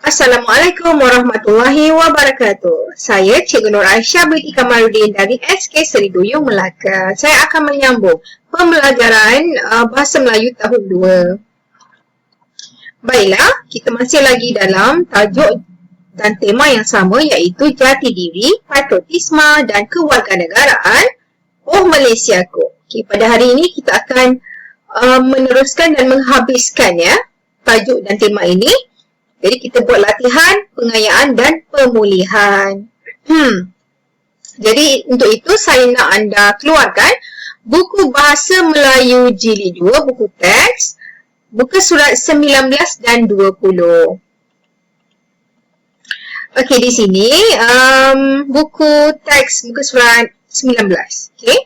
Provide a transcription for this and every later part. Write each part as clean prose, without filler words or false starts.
Assalamualaikum warahmatullahi wabarakatuh. Saya Cikgu Nur Aisyah binti Kamaluddin dari SK Seri Duyung Melaka. Saya akan menyambung pembelajaran Bahasa Melayu tahun 2. Baiklah, kita masih lagi dalam tajuk dan tema yang sama iaitu jati diri, patriotisme dan kewarganegaraan Malaysiaku. Okay, pada hari ini kita akan meneruskan dan menghabiskan tajuk dan tema ini. Jadi kita buat latihan, pengayaan dan pemulihan. Jadi untuk itu saya nak anda keluarkan buku Bahasa Melayu Jilid 2, buku teks, buku surat 19 dan 20. Okey, di sini buku teks, buku surat 19. Okey.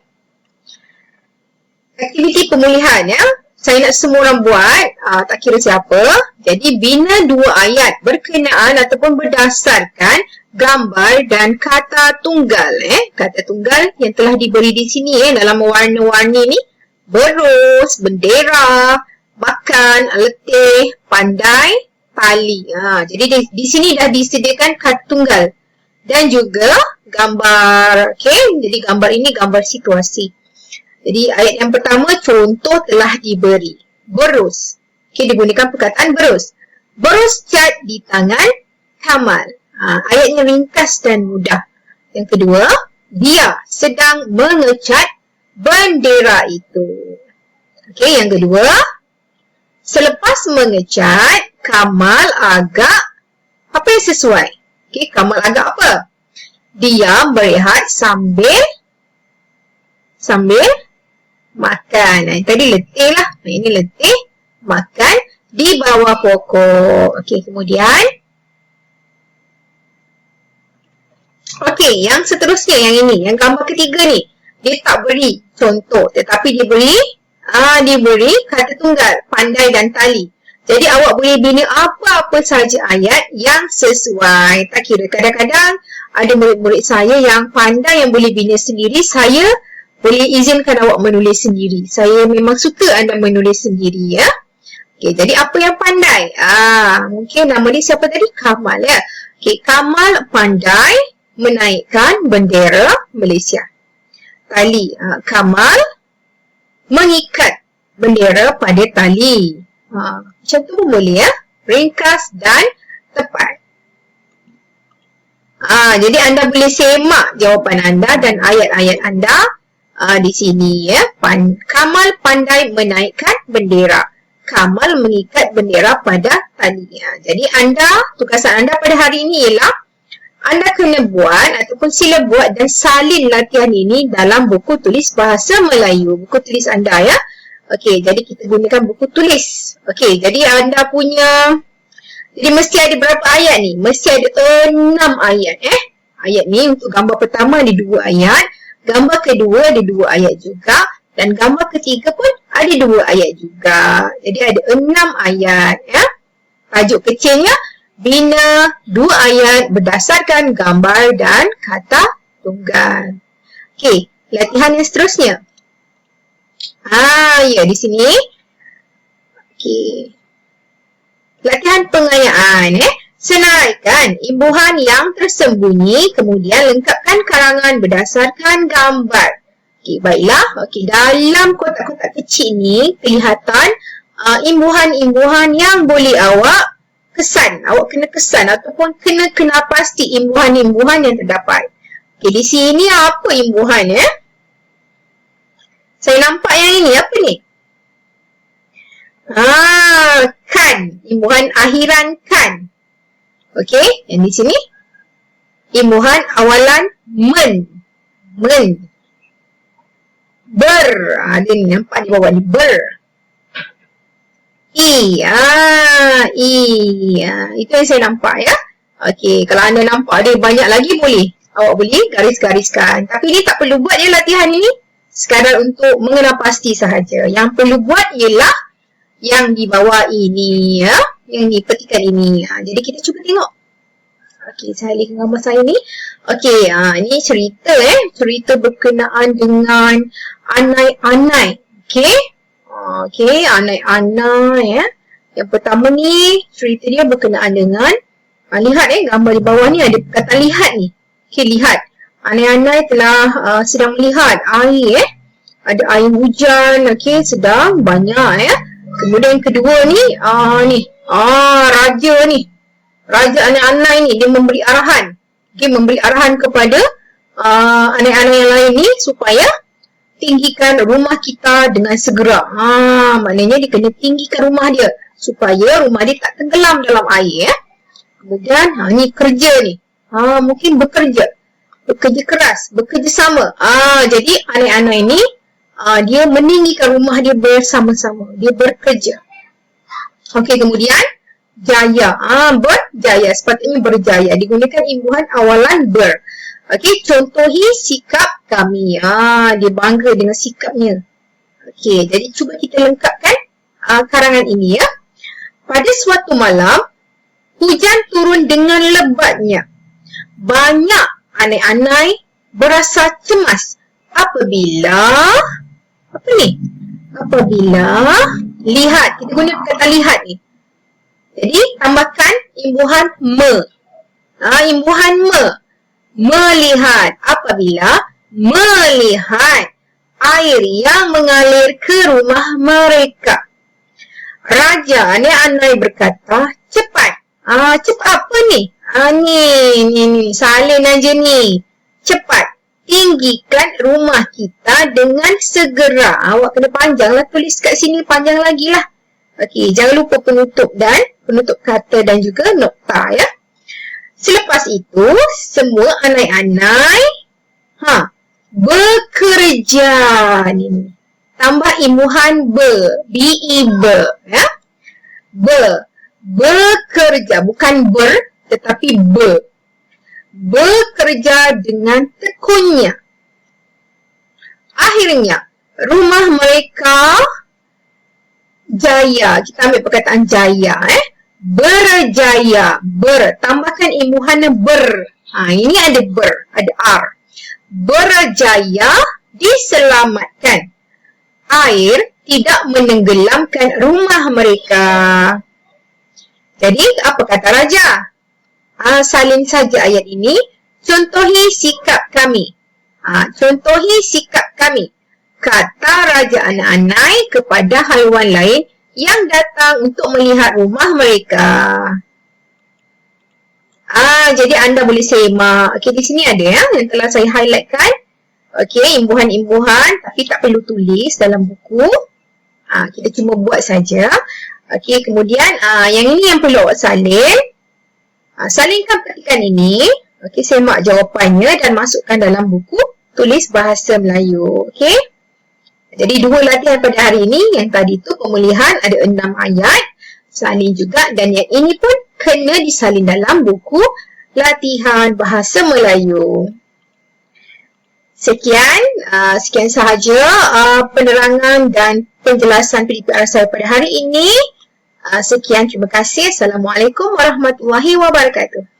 Aktiviti pemulihan Saya nak semua orang buat, tak kira siapa. Jadi, bina 2 ayat berkenaan ataupun berdasarkan gambar dan kata tunggal. Kata tunggal yang telah diberi di sini dalam warna-warni ni. Berus, bendera, makan, letih, pandai, tali. Jadi, di sini dah disediakan kata tunggal. Dan juga gambar. Okay? Jadi, gambar ini gambar situasi. Jadi ayat yang pertama, contoh telah diberi. Berus. Okay, digunakan perkataan berus. Berus cat di tangan Kamal. Ayatnya ringkas dan mudah. Yang kedua, dia sedang mengecat bendera itu. Okay, yang kedua, selepas mengecat, Kamal agak apa yang sesuai? Okay, Kamal agak apa? Dia berehat sambil makan. Tadi letih lah. Ini letih. Makan di bawah pokok. Okey, kemudian. Okey, yang seterusnya yang ini. Yang gambar ketiga ni. Dia tak beri contoh. Tetapi diberi kata tunggal. Pandai dan tali. Jadi awak boleh bina apa-apa saja ayat yang sesuai. Tak kira. Kadang-kadang ada murid-murid saya yang pandai yang boleh bina sendiri. Saya boleh izinkan awak menulis sendiri. Saya memang suka anda menulis sendiri Okey, jadi apa yang pandai? Mungkin nama dia siapa tadi? Kamal Okey, Kamal pandai menaikkan bendera Malaysia. Tali. Kamal mengikat bendera pada tali. Macam tu pun boleh Ringkas dan tepat. Jadi anda boleh semak jawapan anda dan ayat-ayat anda di sini Kamal pandai menaikkan bendera. Kamal mengikat bendera pada tali. Jadi tugasan anda pada hari ini ialah anda kena buat ataupun sila buat dan salin latihan ini dalam buku tulis Bahasa Melayu. Buku tulis anda Okey, jadi kita gunakan buku tulis. Okey, jadi anda punya jadi mesti ada berapa ayat ni? Mesti ada 6 ayat Ayat ni untuk gambar pertama ada 2 ayat. Gambar kedua ada 2 ayat juga. Dan gambar ketiga pun ada 2 ayat juga. Jadi ada 6 ayat Tajuk kecilnya, bina 2 ayat berdasarkan gambar dan kata tunggal. Okey, latihan yang seterusnya. Di sini. Okey. Latihan pengayaan Senaraikan imbuhan yang tersembunyi, kemudian lengkapkan karangan berdasarkan gambar. Okey, baiklah. Okey, dalam kotak-kotak kecil ni kelihatan imbuhan-imbuhan yang boleh awak kesan. Awak kena kesan ataupun kena pasti imbuhan-imbuhan yang terdapat. Okey, di sini apa imbuhan Saya nampak yang ini, apa ni? Kan. Imbuhan akhiran kan. Okey, yang di sini imbuhan awalan men. Ber. Dia ni nampak di bawah ni ber. I. Itu yang saya nampak Okey, kalau anda nampak ada banyak lagi boleh. Awak boleh garis-gariskan. Tapi ni tak perlu buat latihan ini. Sekadar untuk mengenal pasti sahaja. Yang perlu buat ialah yang di bawah ini Yang ni, petikan ini. Jadi kita cuba tengok. Okey, saya lihat gambar saya ni. Okey, ini cerita cerita berkenaan dengan anai-anai. Okey, anai-anai Yang pertama ni cerita dia berkenaan dengan Lihat gambar di bawah ni ada perkataan lihat ni. Okey, lihat. Anai-anai telah sedang melihat air Ada air hujan, okey, sedang banyak Kemudian yang kedua ni, raja ni. Raja anai-anai ni dia memberi arahan. Okey, memberi arahan kepada anai-anai yang lain ni supaya tinggikan rumah kita dengan segera. Maknanya dia kena tinggikan rumah dia supaya rumah dia tak tenggelam dalam air. Kemudian ni kerja ni. Mungkin bekerja keras, bekerja sama. Jadi anak-anak ini dia meninggikan rumah dia bersama-sama. Dia bekerja. Okey, kemudian jaya. Berjaya, sepatutnya berjaya. Digunakan imbuhan awalan ber. Okey, contohi sikap kami. Dia bangga dengan sikapnya. Okey, jadi cuba kita lengkapkan karangan ini ya. Pada suatu malam, hujan turun dengan lebatnya. Banyak anai-anai berasa cemas apabila lihat. Kita guna kata lihat ni. Jadi tambahkan imbuhan me. Imbuhan me. Melihat. Apabila melihat air yang mengalir ke rumah mereka. Raja anai-anai berkata, cepat. Cepat apa ni? Ni salin aja ni. Cepat. Tinggikan rumah kita dengan segera. Awak kena panjang lah, tulis kat sini panjang lagi lah. Okey, jangan lupa penutup kata dan juga nokta ya. Selepas itu, semua anai-anai bekerja ni. Tambah imbuhan be ya. Bekerja, bukan tetapi bekerja dengan tekunnya. Akhirnya, rumah mereka jaya. Kita ambil perkataan jaya. Berjaya. Tambahkan imbuhan ber. Ini ada ada R. Berjaya diselamatkan. Air tidak menenggelamkan rumah mereka. Jadi, apa kata raja? Salin saja ayat ini. Contohi sikap kami. Contohi sikap kami. Kata Raja Anai kepada haiwan lain yang datang untuk melihat rumah mereka. Jadi anda boleh semak. Okey, di sini ada yang telah saya highlightkan. Okey, imbuhan-imbuhan tapi tak perlu tulis dalam buku. Kita cuma buat saja. Okey, kemudian yang ini yang perlu awak salin. Salinkan petikan ini. Okey, semak jawapannya dan masukkan dalam buku tulis bahasa Melayu. Okey. Jadi 2 latihan pada hari ini. Yang tadi tu pemulihan ada 6 ayat. Salin juga dan yang ini pun kena disalin dalam buku latihan bahasa Melayu. Sekian sahaja penerangan dan penjelasan PDPR saya pada hari ini. Sekian, terima kasih. Assalamualaikum warahmatullahi wabarakatuh.